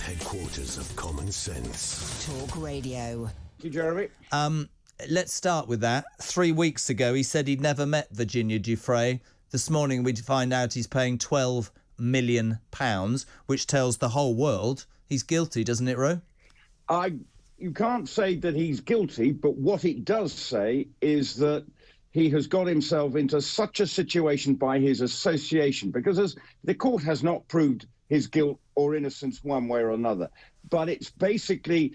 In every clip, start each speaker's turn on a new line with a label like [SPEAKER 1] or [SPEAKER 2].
[SPEAKER 1] headquarters of common sense.
[SPEAKER 2] Talk Radio.
[SPEAKER 3] Thank you, Jeremy.
[SPEAKER 4] Let's start with that. 3 weeks ago, he said he'd never met Virginia Giuffre. This morning, we find out he's paying £12 million, which tells the whole world he's guilty, doesn't it, Ro?
[SPEAKER 3] You can't say that he's guilty, but what it does say is that he has got himself into such a situation by his association, because as the court has not proved his guilt or innocence one way or another, but it's basically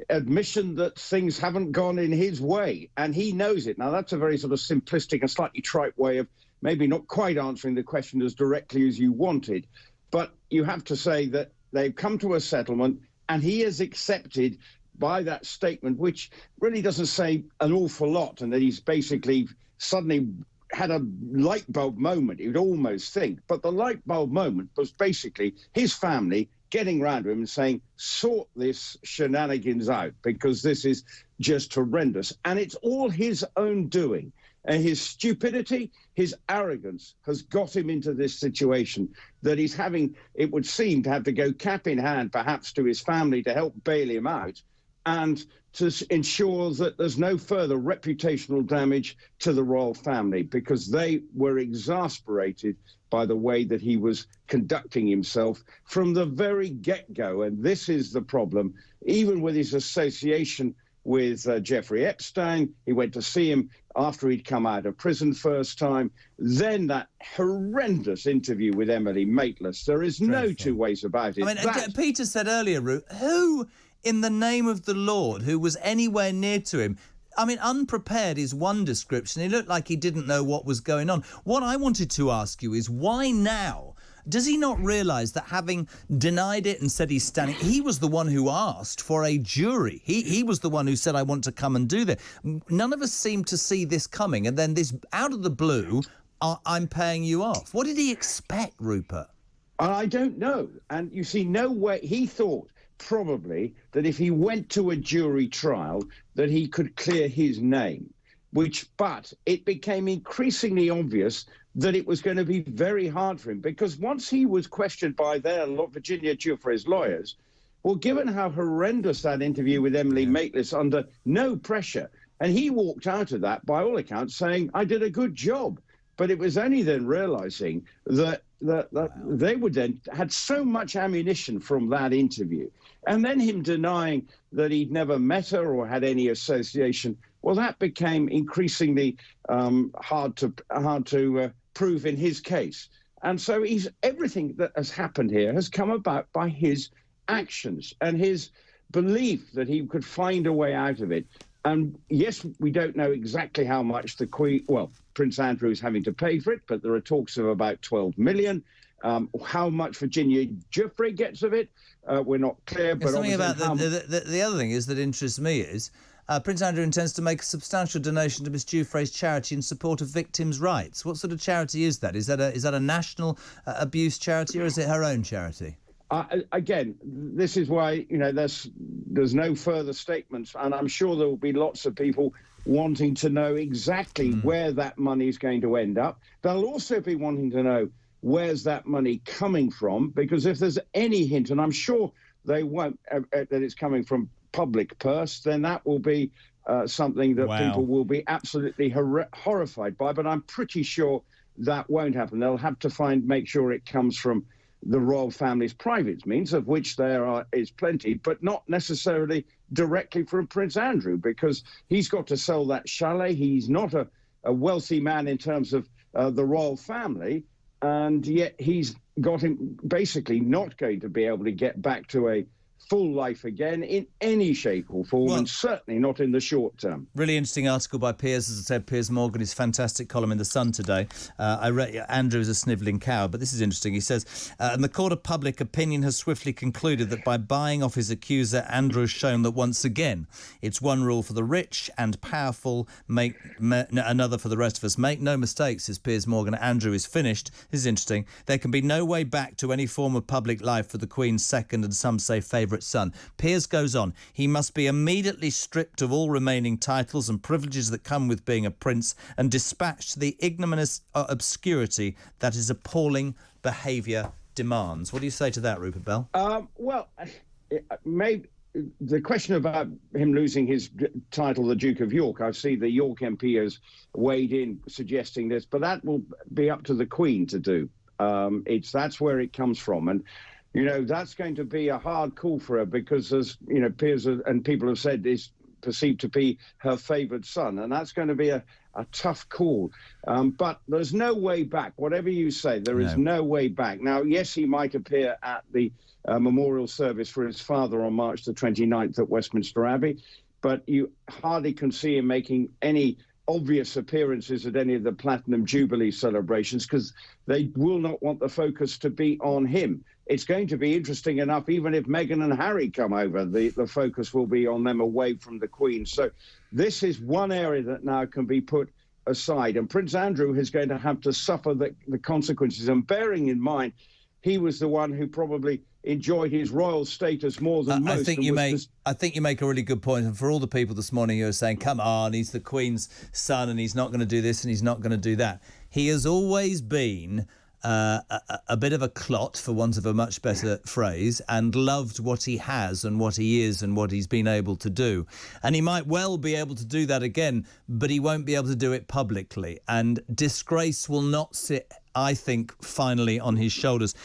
[SPEAKER 3] admission that things haven't gone in his way, and he knows it. Now, that's a very sort of simplistic and slightly trite way of maybe not quite answering the question as directly as you wanted, but you have to say that they've come to a settlement, and he has accepted by that statement, which really doesn't say an awful lot, and that he's basically suddenly had a light bulb moment, you'd almost think. But the light bulb moment was basically his family getting round to him and saying, sort this shenanigans out, because this is just horrendous. And it's all his own doing. And his stupidity, his arrogance has got him into this situation that he's having, it would seem, to have to go cap in hand, perhaps, to his family to help bail him out, and to ensure that there's no further reputational damage to the royal family, because they were exasperated by the way that he was conducting himself from the very get-go. And this is the problem, even with his association with Jeffrey Epstein. He went to see him after he'd come out of prison first time. Then that horrendous interview with Emily Maitlis. There is no two ways about it.
[SPEAKER 4] I mean, Peter said earlier, Ruth, who in the name of the Lord who was anywhere near to him? I mean, unprepared is one description. He looked like he didn't know what was going on. What I wanted to ask you is, why now? Does he not realise that, having denied it and said he's standing, he was the one who asked for a jury. He was the one who said, I want to come and do that. None of us seem to see this coming. And then this, out of the blue, I'm paying you off. What did he expect, Rupert?
[SPEAKER 3] I don't know. And you see, no way. He thought probably that if he went to a jury trial that he could clear his name, but it became increasingly obvious that it was going to be very hard for him, because once he was questioned by Virginia Giuffre's lawyers, well, given how horrendous that interview with Emily Maitlis, under no pressure, and he walked out of that, by all accounts, saying, I did a good job. But it was only then realising that they would then had so much ammunition from that interview, and then him denying that he'd never met her or had any association. Well, that became increasingly hard to prove in his case. And so everything that has happened here has come about by his actions and his belief that he could find a way out of it. And yes, we don't know exactly how much Prince Andrew is having to pay for it, but there are talks of about 12 million. How much Virginia Giuffre gets of it, we're not clear. But
[SPEAKER 4] something about the other thing is that interests me is Prince Andrew intends to make a substantial donation to Miss Giuffre's charity in support of victims' rights. What sort of charity is that? Is that a national abuse charity, or is it her own charity?
[SPEAKER 3] Again, this is why, there's no further statements, and I'm sure there will be lots of people wanting to know exactly where that money is going to end up. They'll also be wanting to know where's that money coming from, because if there's any hint, and I'm sure they won't, that it's coming from public purse, then that will be something that people will be absolutely horrified by. But I'm pretty sure that won't happen. They'll have to make sure it comes from the royal family's private means, of which there is plenty, but not necessarily directly from Prince Andrew, because he's got to sell that chalet. He's not a wealthy man in terms of the royal family, and yet he's got him basically not going to be able to get back to a full life again in any shape or form, and certainly not in the short term.
[SPEAKER 4] Really interesting article by Piers, as I said, Piers Morgan, his fantastic column in The Sun today. I read Andrew is a snivelling cow, but this is interesting. He says, and the court of public opinion has swiftly concluded that by buying off his accuser, Andrew has shown that once again, it's one rule for the rich and powerful, another for the rest of us. Make no mistakes, says Piers Morgan, Andrew is finished. This is interesting. There can be no way back to any form of public life for the Queen's second and some say favourite son. Piers goes on, he must be immediately stripped of all remaining titles and privileges that come with being a prince and dispatched to the ignominious obscurity that his appalling behaviour demands. What do you say to that, Rupert Bell?
[SPEAKER 3] Well, maybe the question about him losing his title, the Duke of York, I see the York MP has weighed in suggesting this, but that will be up to the Queen to do. That's where it comes from. And, that's going to be a hard call for her because, as, peers and people have said, is perceived to be her favoured son. And that's going to be a tough call. But there's no way back. Whatever you say, there is no way back. Now, yes, he might appear at the memorial service for his father on March the 29th at Westminster Abbey, but you hardly can see him making any obvious appearances at any of the Platinum Jubilee celebrations because they will not want the focus to be on him. It's going to be interesting enough, even if Meghan and Harry come over, the focus will be on them away from the Queen. So this is one area that now can be put aside. And Prince Andrew is going to have to suffer the consequences. And bearing in mind, he was the one who probably enjoyed his royal status more than most.
[SPEAKER 4] I think you make a really good point. And for all the people this morning who are saying, come on, he's the Queen's son and he's not going to do this and he's not going to do that. He has always been a bit of a clot, for want of a much better phrase, and loved what he has and what he is and what he's been able to do. And he might well be able to do that again, but he won't be able to do it publicly. And disgrace will not sit, I think, finally on his shoulders.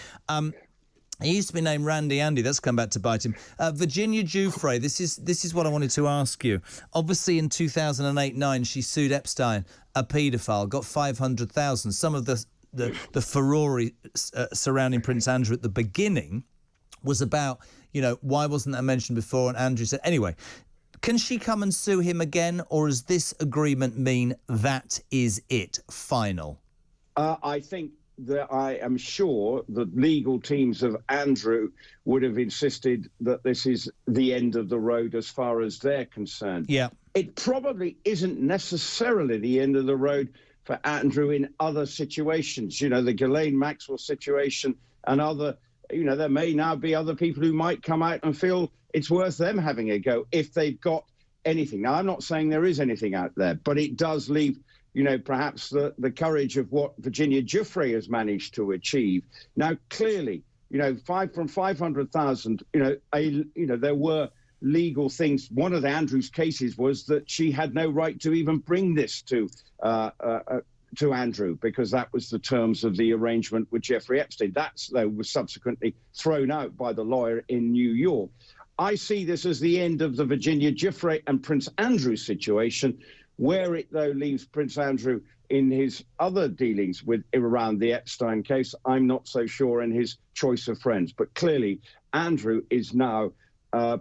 [SPEAKER 4] He used to be named Randy Andy. That's come back to bite him. Virginia Giuffre, this is what I wanted to ask you. Obviously, in 2008-9, she sued Epstein, a paedophile, got $500,000. Some of the furore surrounding Prince Andrew at the beginning was about, why wasn't that mentioned before? And Andrew said, anyway, can she come and sue him again, or does this agreement mean that is it, final?
[SPEAKER 3] I think that I am sure the legal teams of Andrew would have insisted that this is the end of the road as far as they're concerned. Yeah. It probably isn't necessarily the end of the road for Andrew in other situations, the Ghislaine Maxwell situation and other, there may now be other people who might come out and feel it's worth them having a go if they've got anything. Now, I'm not saying there is anything out there, but it does leave, perhaps the courage of what Virginia Giuffre has managed to achieve. Now, clearly, from 500,000, there were legal things. One of Andrew's cases was that she had no right to even bring this to Andrew because that was the terms of the arrangement with Jeffrey Epstein. That, though, was subsequently thrown out by the lawyer in New York. I see this as the end of the Virginia Giuffre and Prince Andrew situation, where it, though, leaves Prince Andrew in his other dealings around the Epstein case. I'm not so sure in his choice of friends. But clearly, Andrew is now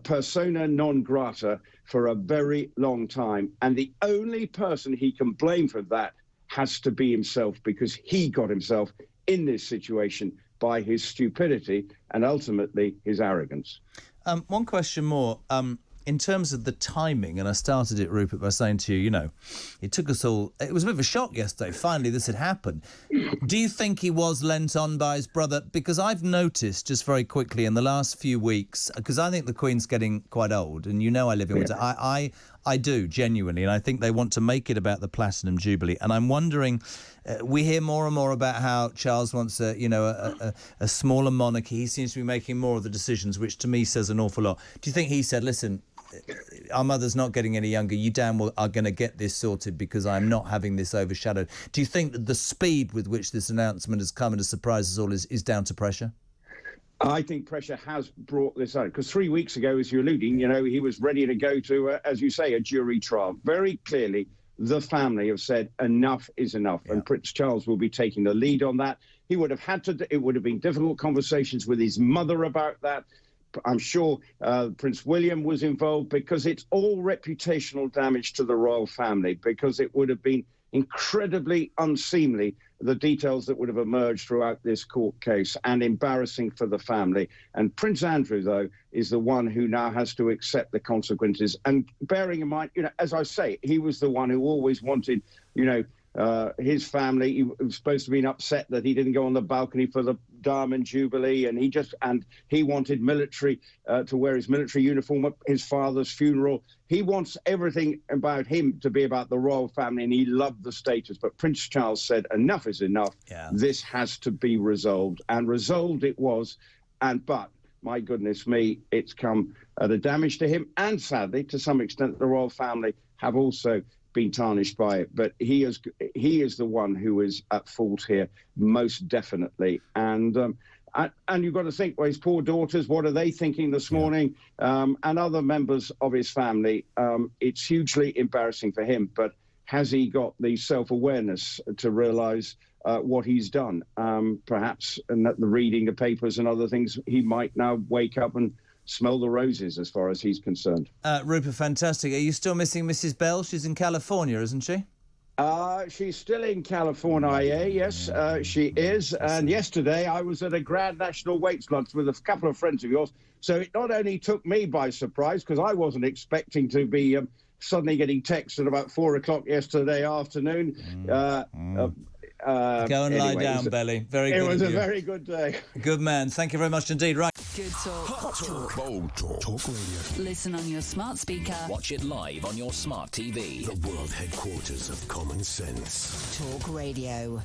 [SPEAKER 3] persona non grata for a very long time. And the only person he can blame for that has to be himself, because he got himself in this situation by his stupidity and ultimately his arrogance.
[SPEAKER 4] One question more. In terms of the timing, and I started it, Rupert, by saying to you, it took us all... It was a bit of a shock yesterday. Finally, this had happened. Do you think he was lent on by his brother? Because I've noticed, just very quickly, in the last few weeks, because I think the Queen's getting quite old, and I live in Windsor. I do, genuinely, and I think they want to make it about the Platinum Jubilee. And I'm wondering... we hear more and more about how Charles wants a smaller monarchy. He seems to be making more of the decisions, which to me says an awful lot. Do you think he said, listen, our mother's not getting any younger, you damn well are going to get this sorted because I'm not having this overshadowed? Do you think that the speed with which this announcement has come and has surprised us all is down to pressure?
[SPEAKER 3] I think pressure has brought this out, because 3 weeks ago, as you're alluding, he was ready to go to, as you say, a jury trial. Very clearly, the family have said enough is enough, and Prince Charles will be taking the lead on that. He would have had to, it would have been difficult conversations with his mother about that. I'm sure Prince William was involved, because it's all reputational damage to the royal family, because it would have been incredibly unseemly, the details that would have emerged throughout this court case, and embarrassing for the family. And Prince Andrew, though, is the one who now has to accept the consequences. And bearing in mind, as I say, he was the one who always wanted, his family. He was supposed to be upset that he didn't go on the balcony for the Diamond Jubilee, and he wanted military to wear his military uniform at his father's funeral. He wants everything about him to be about the royal family, and he loved the status. But Prince Charles said, enough is enough. Yeah. This has to be resolved, and resolved it was. But my goodness me, it's come at a damage to him. And sadly, to some extent, the royal family have also been tarnished by it. But he is the one who is at fault here, most definitely. And you've got to think, well, his poor daughters, what are they thinking this morning? And other members of his family. It's hugely embarrassing for him. But has he got the self-awareness to realise what he's done? Perhaps, and that the reading the papers and other things, he might now wake up and smell the roses as far as he's concerned.
[SPEAKER 4] Rupert, fantastic. Are you still missing Mrs. Bell? She's in California, isn't she?
[SPEAKER 3] She's still in California, yes, she is. And yesterday I was at a Grand National Weights lunch with a couple of friends of yours. So it not only took me by surprise, because I wasn't expecting to be suddenly getting texts at about 4 o'clock yesterday afternoon.
[SPEAKER 4] Go and lie down, Belly. Very good.
[SPEAKER 3] It was a very good day.
[SPEAKER 4] Good man. Thank you very much indeed. Right.
[SPEAKER 2] Good talk.
[SPEAKER 1] Hot talk. Bold talk. Talk radio.
[SPEAKER 2] Listen on your smart speaker.
[SPEAKER 5] Watch it live on your smart TV.
[SPEAKER 1] The world headquarters of common sense.
[SPEAKER 2] Talk Radio.